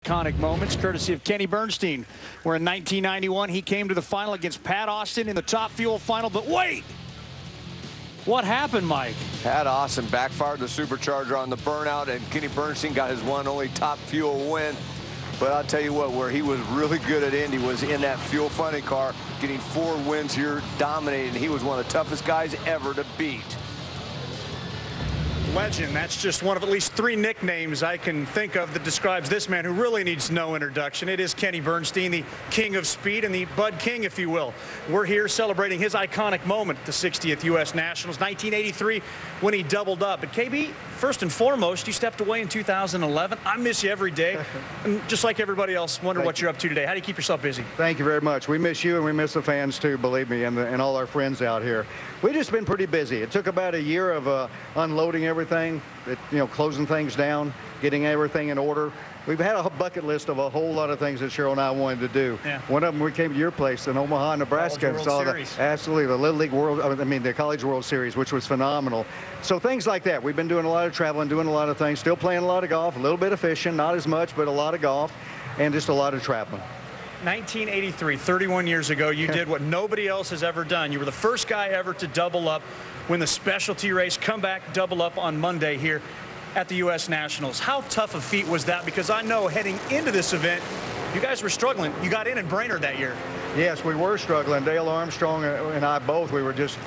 Iconic moments, courtesy of Kenny Bernstein, where in 1991 he came to the final against Pat Austin in the Top Fuel final. But wait, what happened, Mike? Pat Austin backfired the supercharger on the burnout, and Kenny Bernstein got his one only Top Fuel win. But I'll tell you what, where he was really good at Indy was in that fuel funny car, getting 4 wins here, dominating. He was one of the toughest guys ever to beat. Legend. That's just one of at least 3 nicknames I can think of that describes this man who really needs no introduction. It is Kenny Bernstein, the king of speed and the Bud King, if you will. We're here celebrating his iconic moment at the 60th U.S. Nationals, 1983, when he doubled up. But KB, first and foremost, you stepped away in 2011. I miss you every day. And just like everybody else, wonder what you're up to today. How do you keep yourself busy? Thank you very much. We miss you and we miss the fans too, believe me, and all our friends out here. We've just been pretty busy. It took about a year of unloading everything, closing things down, getting everything in order. We've had a bucket list of a whole lot of things that Cheryl and I wanted to do. Yeah. One of them, we came to your place in Omaha, Nebraska, and saw absolutely the Little League World, the College World Series, which was phenomenal. So things like that. We've been doing a lot of traveling, doing a lot of things, still playing a lot of golf, a little bit of fishing, not as much, but a lot of golf, and just a lot of traveling. 1983, 31 years ago, you did what nobody else has ever done. You were the first guy ever to double up, win the specialty race, come back, double up on Monday here at the U.S. Nationals. How tough a feat was that? Because I know heading into this event, you guys were struggling. You got in Brainerd that year. Yes, we were struggling. Dale Armstrong and I both, we were just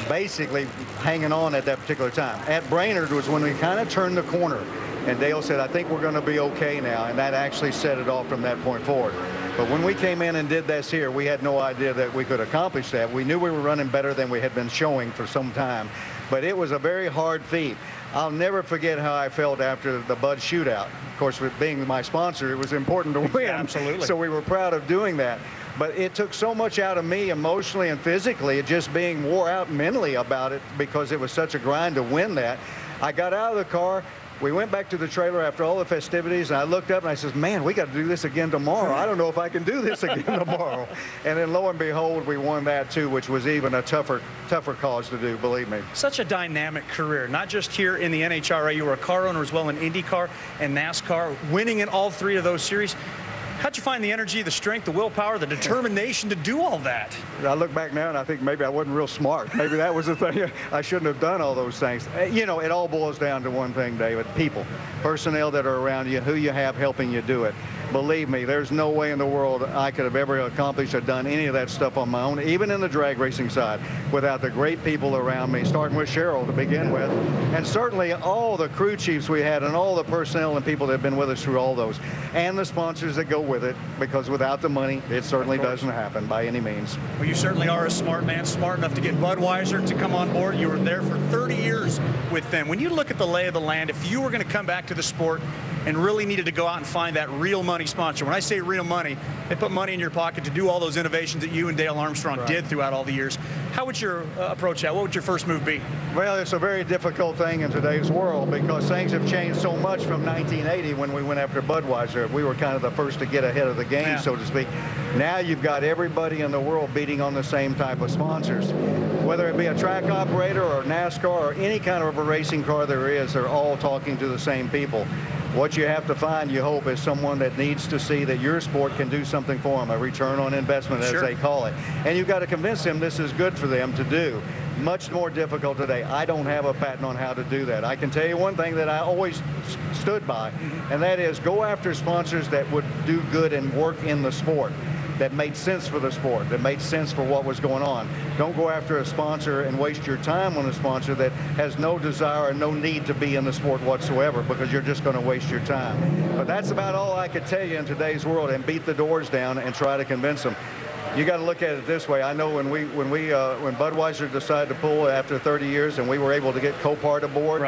basically hanging on at that particular time. At Brainerd was when we kind of turned the corner. And Dale said, I think we're going to be okay now. And that actually set it off from that point forward. But when we came in and did this here, we had no idea that we could accomplish that. We knew we were running better than we had been showing for some time. But it was a very hard feat. I'll never forget how I felt after the Bud shootout. Of course, with being my sponsor, it was important to win. Absolutely. So we were proud of doing that. But it took so much out of me emotionally and physically, just being wore out mentally about it because it was such a grind to win that. I got out of the car. We went back to the trailer after all the festivities, and I looked up and I said, man, we got to do this again tomorrow. I don't know if I can do this again tomorrow. And then lo and behold, we won that too, which was even a tougher cause to do, believe me. Such a dynamic career, not just here in the NHRA. You were a car owner as well in IndyCar and NASCAR, winning in all 3 of those series. How'd you find the energy, the strength, the willpower, the determination to do all that? I look back now and I think maybe I wasn't real smart. Maybe that was the thing. I shouldn't have done all those things. You know, it all boils down to one thing, David. People, personnel that are around you, who you have helping you do it. Believe me, there's no way in the world I could have ever accomplished or done any of that stuff on my own, even in the drag racing side, without the great people around me, starting with Cheryl to begin with, and certainly all the crew chiefs we had and all the personnel and people that have been with us through all those, and the sponsors that go with it, because without the money, it certainly doesn't happen by any means. Well, you certainly are a smart man, smart enough to get Budweiser to come on board. You were there for 30 years with them. When you look at the lay of the land, if you were going to come back to the sport and really needed to go out and find that real money sponsor. When I say real money, they put money in your pocket to do all those innovations that you and Dale Armstrong did throughout all the years. How would you approach that? What would your first move be? Well, it's a very difficult thing in today's world because things have changed so much from 1980 when we went after Budweiser. We were kind of the first to get ahead of the game, so to speak. Now you've got everybody in the world beating on the same type of sponsors. Whether it be a track operator or NASCAR or any kind of a racing car there is, they're all talking to the same people. What you have to find, you hope, is someone that needs to see that your sport can do something for them, a return on investment, as they call it. And you've got to convince them this is good for them to do. Much more difficult today. I don't have a patent on how to do that. I can tell you one thing that I always stood by, and that is go after sponsors that would do good and work in the sport, that made sense for the sport, that made sense for what was going on. Don't go after a sponsor and waste your time on a sponsor that has no desire or no need to be in the sport whatsoever, because you're just going to waste your time. But that's about all I could tell you in today's world, and beat the doors down and try to convince them. You got to look at it this way. I know when Budweiser decided to pull after 30 years and we were able to get Copart aboard,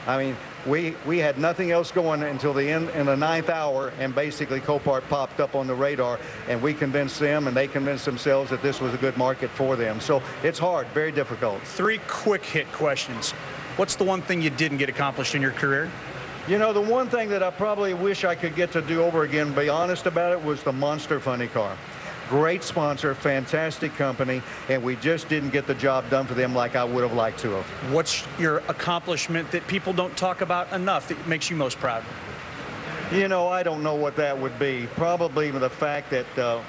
I mean, we had nothing else going until the end in the 9th hour, and basically Copart popped up on the radar, and we convinced them, and they convinced themselves that this was a good market for them. So it's hard, very difficult. 3 quick hit questions. What's the one thing you didn't get accomplished in your career? You know, the one thing that I probably wish I could get to do over again, be honest about it, was the Monster Funny Car. Great sponsor, fantastic company, and we just didn't get the job done for them like I would have liked to have. What's your accomplishment that people don't talk about enough that makes you most proud? You know, I don't know what that would be. Probably the fact that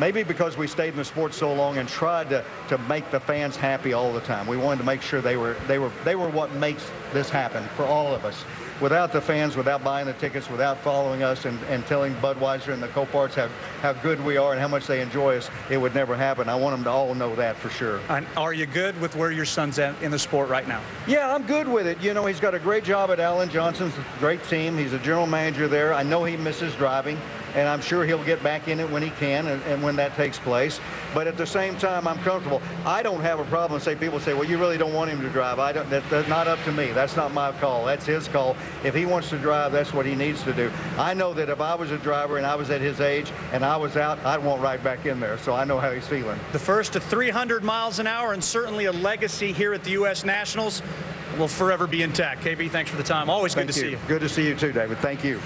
maybe because we stayed in the sport so long and tried to make the fans happy all the time. We wanted to make sure they were what makes this happen for all of us. Without the fans, without buying the tickets, without following us and telling Budweiser and the Coparts how good we are and how much they enjoy us, it would never happen. I want them to all know that for sure. And are you good with where your son's at in the sport right now? Yeah, I'm good with it. You know, he's got a great job at Alan Johnson's great team. He's a general manager there. I know he misses driving, and I'm sure he'll get back in it when he can and when that takes place. But at the same time, I'm comfortable. I don't have a problem. People say, well, you really don't want him to drive. That's not up to me. That's not my call. That's his call. If he wants to drive, that's what he needs to do. I know that if I was a driver and I was at his age and I was out, I'd want right back in there. So I know how he's feeling. The first to 300 miles an hour and certainly a legacy here at the U.S. Nationals will forever be intact. KB, thanks for the time. Always good to see you. Good to see you too, David. Thank you.